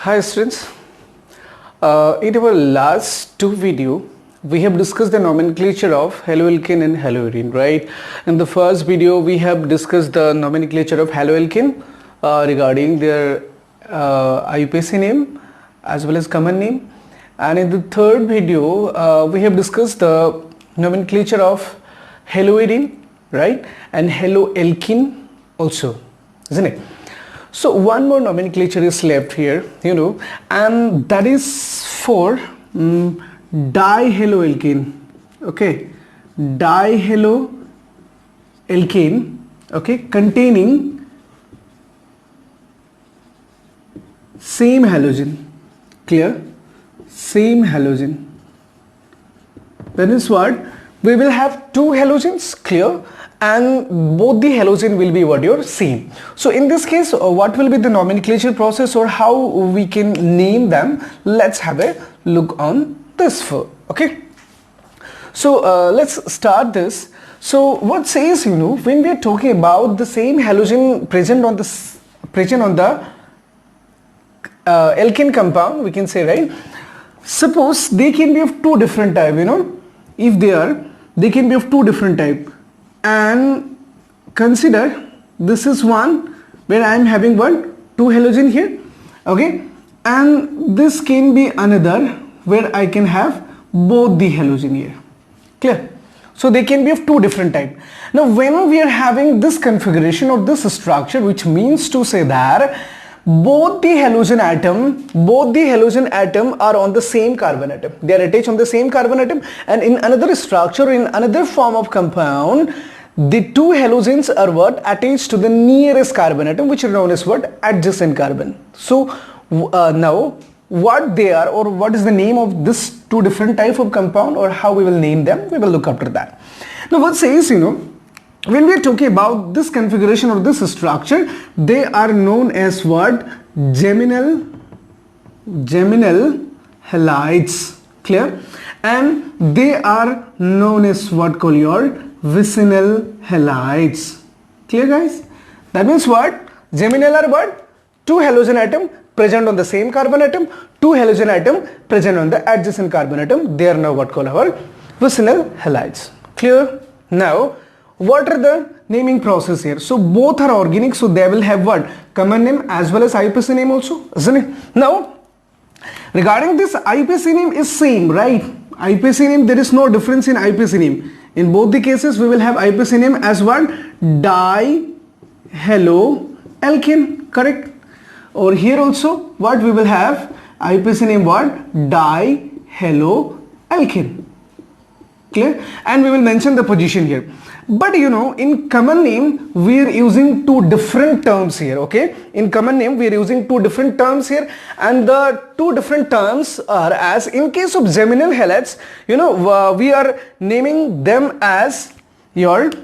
Hi students, in our last two video we have discussed the nomenclature of haloalkane and haloarine, right? In the first video we have discussed the nomenclature of haloalkane regarding their IUPAC name as well as common name, and in the third video we have discussed the nomenclature of haloarine, right, and haloalkene also, isn't it? So one more nomenclature is left here, and that is for dihaloalkane. Okay, dihaloalkane, okay, containing same halogen. Clear? Same halogen. That is what we will have two halogens. Clear? And both the halogen will be what your same. So in this case, what will be the nomenclature process or how we can name them? Let's have a look on this for. Okay. So let's start this. So what says, when we are talking about the same halogen present on the alkane compound, we can say, right? Suppose they can be of two different type. If they can be of two different type. And consider this is one where I am having two halogen here, okay, and this can be another where I can have both the halogen here. Clear? So they can be of two different type. Now when we are having this configuration of this structure, which means to say that both the halogen atom are on the same carbon atom. They are attached on the same carbon atom, and in another structure, in another form of compound, the two halogens are attached to the nearest carbon atom, which is known as adjacent carbon. So now what they are, or what is the name of this two different type of compound, or how we will name them, we will look after that. Now what says, when we are talking about this configuration of this structure, they are known as geminal halides. Clear? And they are known as vicinal halides. Clear, guys? That means geminal are two halogen atom present on the same carbon atom, two halogen atom present on the adjacent carbon atom. They are now called our vicinal halides. Clear? Now what are the naming process here? So both are organic, so they will have common name as well as IUPAC name also, isn't it? Now regarding this, IUPAC name is same, right? IUPAC name, there is no difference in IUPAC name. In both the cases we will have IUPAC name as dihaloalkane, correct? Or here also we will have IUPAC name dihaloalkane. Clear? And we will mention the position here. But in common name we are using two different terms here, okay? In common name we are using two different terms here, and the two different terms are, as in case of geminal halides, we are naming them as called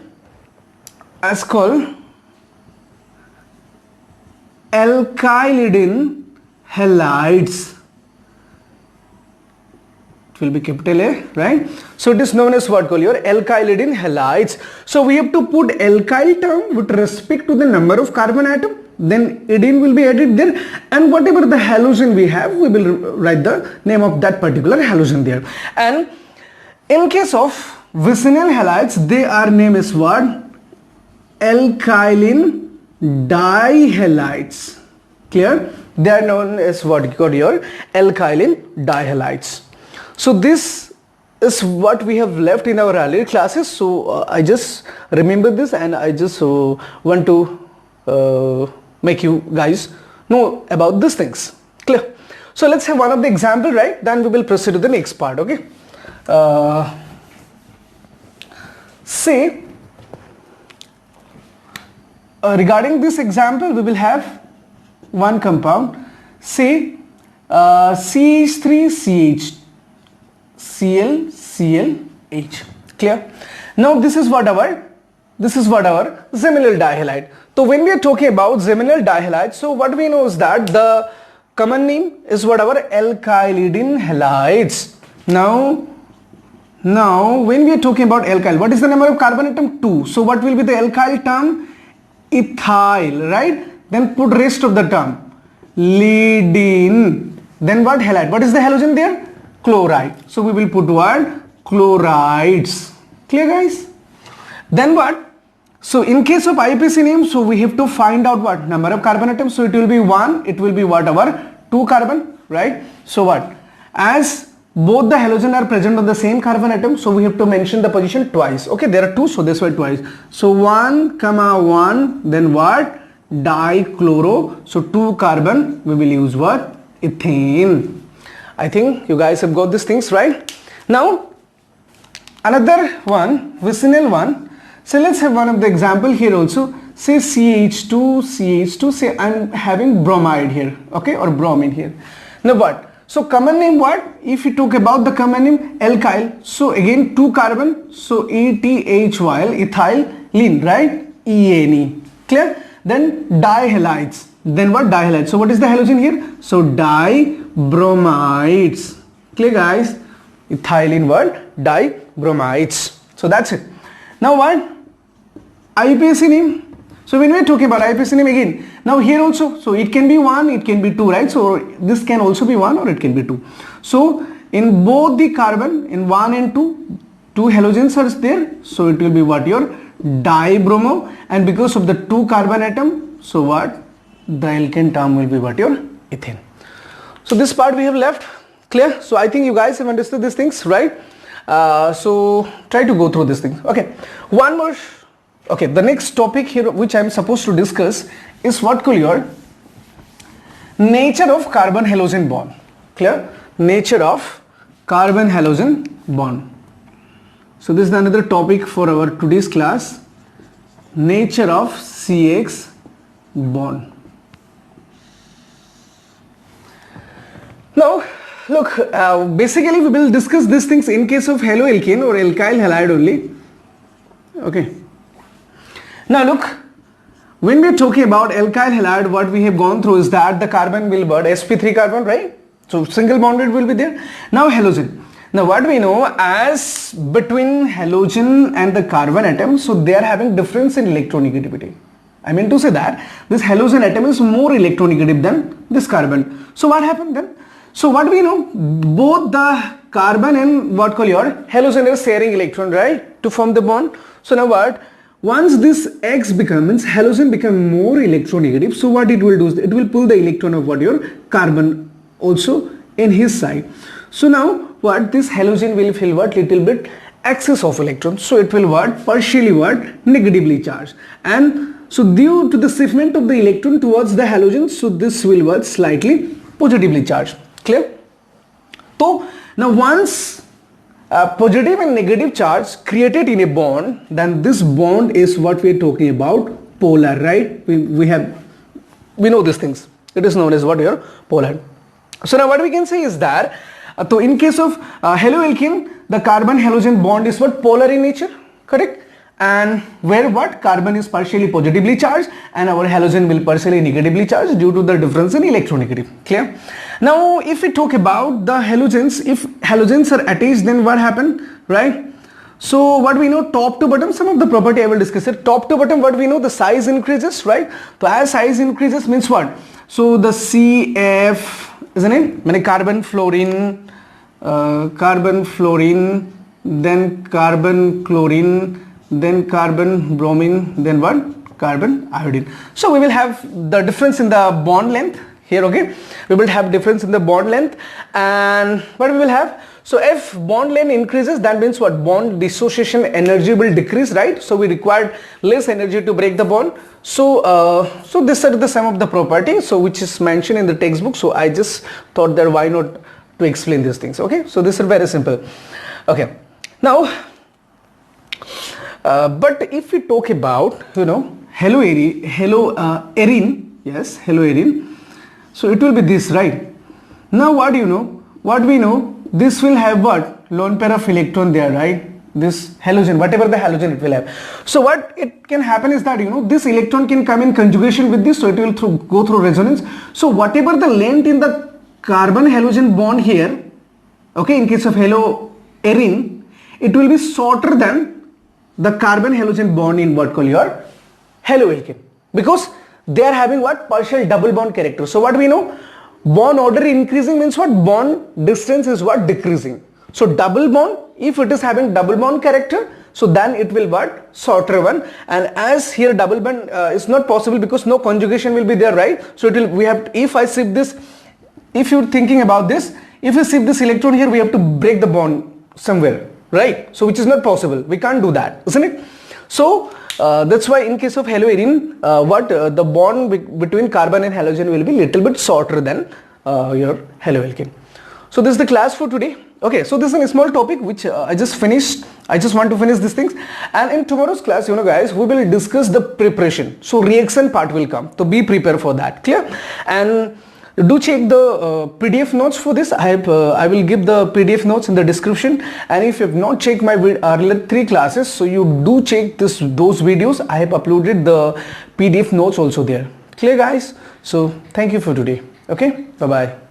alkylidin halides. Will be capital A, right? So it is known as alkylidin halides. So we have to put alkyl term with respect to the number of carbon atom, then idine will be added there, and whatever the halogen we have, we will write the name of that particular halogen there. And in case of vicinal halides, they are named as alkylin dihalides. Clear? They are known as alkylin dihalides. So this is what we have left in our earlier classes. So I just remember this, and I just want to make you guys know about these things. Clear? So let's have one of the example, right? Then we will proceed to the next part. Okay. Say regarding this example, we will have one compound. Say CH3CH. ClClH. Clear? Now this is what our geminal dihalide. So when we are talking about geminal dihalide, so what we know is that the common name is our alkylidin halides. Now when we are talking about alkyl, what is the number of carbon atom? 2. So what will be the alkyl term? Ethyl, right? Then put rest of the term. leading. Then what? Halide. What is the halogen there? Chloride. So we will put word chlorides. Clear, guys? Then what? So in case of IUPAC name, so we have to find out what? Number of carbon atoms. So it will be 1. It will be whatever? 2 carbon, right? So what? As both the halogen are present on the same carbon atom, so we have to mention the position twice. Okay, there are 2, so this way twice. So 1, 1, then what? Dichloro. So 2 carbon, we will use what? Ethane. I think you guys have got these things right. Now another one, vicinal one. So let's have one of the example here also. Say CH2, say I'm having bromide here, okay, or bromine here. Now what? So common name what? If you talk about the common name, alkyl. So again 2 carbon, so ETHYL, ethylene, right? ENE. Clear? Then dihalides. Then what? Dihalides. So what is the halogen here? So dibromides. Clear, guys? Ethylene word, dibromides. So that's it. Now what? IUPAC name. So when we are talking about IUPAC name again, now here also, so it can be 1, it can be 2, right? So this can also be 1 or it can be 2. So in both the carbon, in 1 and 2, 2 halogens are there. So it will be what? Your dibromo, and because of the 2 carbon atom, so what? The alkane term will be what? Your ethane. So this part we have left. Clear? So I think you guys have understood these things, right? So try to go through these things. Okay, one more. Okay, the next topic here which I am supposed to discuss is what called your nature of carbon halogen bond. Clear? Nature of carbon halogen bond. So this is another topic for our today's class. Nature of CX bond. Now look, basically we will discuss these things in case of haloalkane or alkyl halide only. Okay. Now look, when we are talking about alkyl halide, what we have gone through is that the carbon will burn sp3 carbon, right? So single bonded will be there. Now halogen. Now what we know, as between halogen and the carbon atom, so they are having difference in electronegativity. I mean to say that this halogen atom is more electronegative than this carbon. So what happened then? So what we know, both the carbon and what call your halogen are sharing electron, right, to form the bond. So now what? Once this X becomes, halogen become more electronegative, so what it will do is it will pull the electron of what your carbon also in his side. So now what, this halogen will feel what, little bit excess of electrons, so it will what, partially what, negatively charged, and so due to the shiftment of the electron towards the halogen, so this will what, slightly positively charged. Clear? So now once positive and negative charge created in a bond, then this bond is what we are talking about, polar, right? We know these things. It is known as what, your polar. So now what we can say is that so in case of haloalkane, the carbon halogen bond is what, polar in nature, correct? And where what, carbon is partially positively charged and our halogen will partially negatively charged due to the difference in electronegative. Clear? Now if we talk about the halogens, if halogens are attached, then what happened, right? So what we know, top to bottom, some of the property I will discuss it. Top to bottom, what we know, the size increases, right? So as size increases means what? So the CF, isn't it? Many carbon fluorine, then carbon chlorine, then carbon bromine, then what? Carbon iodine. So we will have the difference in the bond length here, okay? We will have difference in the bond length, and what we will have? So if bond length increases, that means what? Bond dissociation energy will decrease, right? So we require less energy to break the bond. So so this are the some of the properties, so which is mentioned in the textbook. So I just thought that why not to explain these things, okay? So this is very simple. Okay, now but if we talk about, you know, haloarine, yes, haloarine, so it will be this, right? Now what you know, what we know, this will have what, lone pair of electron there, right? This halogen, whatever the halogen it will have. So what it can happen is that, you know, this electron can come in conjugation with this, so it will go through resonance. So whatever the length in the carbon halogen bond here, okay, in case of haloarine, it will be shorter than the carbon halogen bond in what call your haloalkane, because they are having what? Partial double bond character. So what we know? Bond order increasing means what? Bond distance is what? Decreasing. So double bond, if it is having double bond character, so then it will what? Shorter one. And as here double bond is not possible because no conjugation will be there, right? So it will, we have, if I shift this, if you're thinking about this, if you shift this electron here, we have to break the bond somewhere, right? So which is not possible. We can't do that, isn't it? So that's why in case of haloarine, the bond between carbon and halogen will be little bit shorter than your haloalkane. So this is the class for today. Okay, so this is a small topic which I just finished. I just want to finish these things, and in tomorrow's class, you know guys, we will discuss the preparation. So reaction part will come. So be prepared for that. Clear? And do check the PDF notes for this. I will give the PDF notes in the description, and if you have not checked my earlier 3 classes, so you do check those videos. I have uploaded the PDF notes also there. Clear guys? So thank you for today. Okay, bye bye.